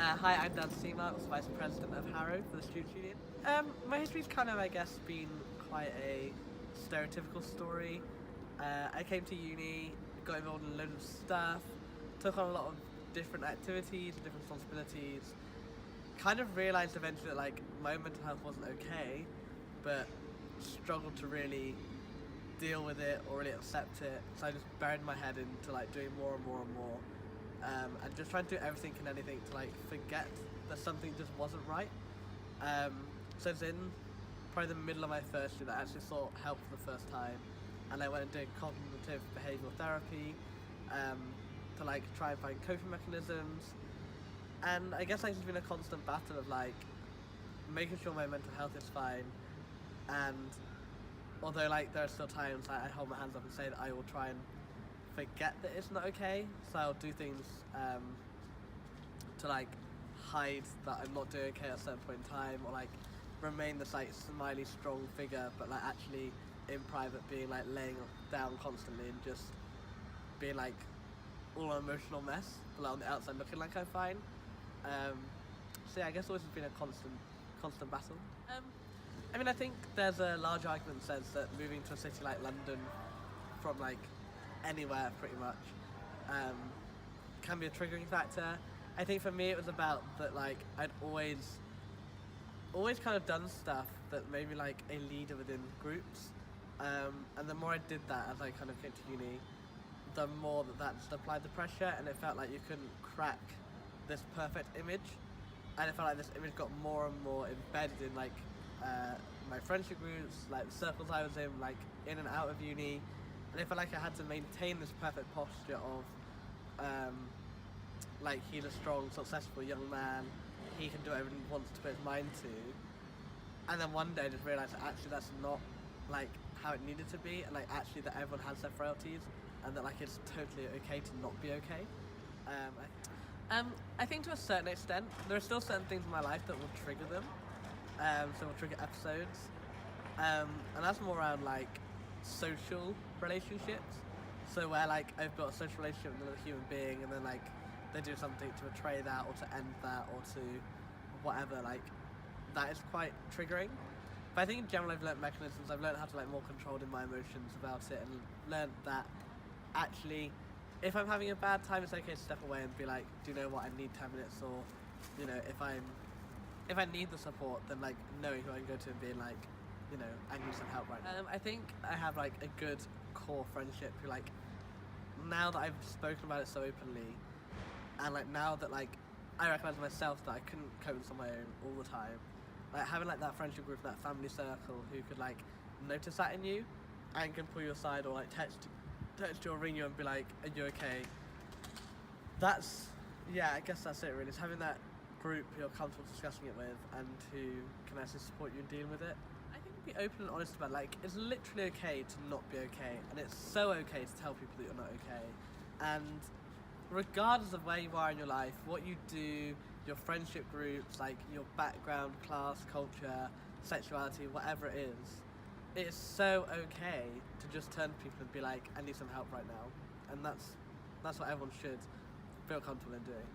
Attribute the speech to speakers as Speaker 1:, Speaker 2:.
Speaker 1: Hi, I'm Dan Seamarks, Vice President of Harrow for the Students' Union. My history's kind of, I guess, been quite a stereotypical story. I came to uni, got involved in a load of stuff, took on a lot of different activities and different responsibilities. Kind of realised eventually that my own mental health wasn't okay, but struggled to really deal with it or really accept it. So I just buried my head into doing more and more and more. And just trying to do everything and anything to forget that something just wasn't right. So it's in probably the middle of my first year that I actually sought help for the first time, and I went and did cognitive behavioural therapy to try and find coping mechanisms. And I guess it's just been a constant battle of making sure my mental health is fine. And although there are still times I hold my hands up and say that I will try and forget that it's not okay, so I'll do things to hide that I'm not doing okay at a certain point in time, or remain this smiley strong figure, but actually in private being laying down constantly and just being all an emotional mess, but on the outside looking like I'm fine. So yeah, I guess it's always been a constant battle. I think there's a large argument that says that moving to a city like London from anywhere pretty much can be a triggering factor. I think for me it was about that I'd always kind of done stuff that made me a leader within groups, and the more I did that as I kind of came to uni, the more that just applied the pressure, and it felt like you couldn't crack this perfect image, and it felt like this image got more and more embedded in my friendship groups, the circles I was in in and out of uni. And I felt like I had to maintain this perfect posture of, he's a strong, successful young man, he can do whatever he wants to put his mind to. And then one day I just realised that actually that's not, how it needed to be, and, actually that everyone has their frailties, and that, it's totally okay to not be okay. I think to a certain extent, there are still certain things in my life that will trigger them, so will trigger episodes. And that's more around, social relationships, so where I've got a social relationship with another human being, and then they do something to betray that or to end that or to whatever, that is quite triggering. But I think in general I've learnt mechanisms, I've learnt how to more controlled in my emotions about it, and learnt that actually if I'm having a bad time it's okay to step away and be do you know what, I need 10 minutes, or if I need the support, then knowing who I can go to and being I need some help right now. I think I have a good core friendship who now that I've spoken about it so openly, and now that I recognise myself that I couldn't cope with this on my own all the time, having that friendship group, that family circle who could notice that in you and can pull you aside, or text you or ring you and be are you okay? That's, yeah, I guess that's it really. It's having that group who you're comfortable discussing it with and who can actually support you in dealing with it. I think be open and honest about it's literally okay to not be okay, and it's so okay to tell people that you're not okay. And regardless of where you are in your life, what you do, your friendship groups, your background, class, culture, sexuality, whatever it is so okay to just turn to people and be I need some help right now. And that's what everyone should feel comfortable in doing.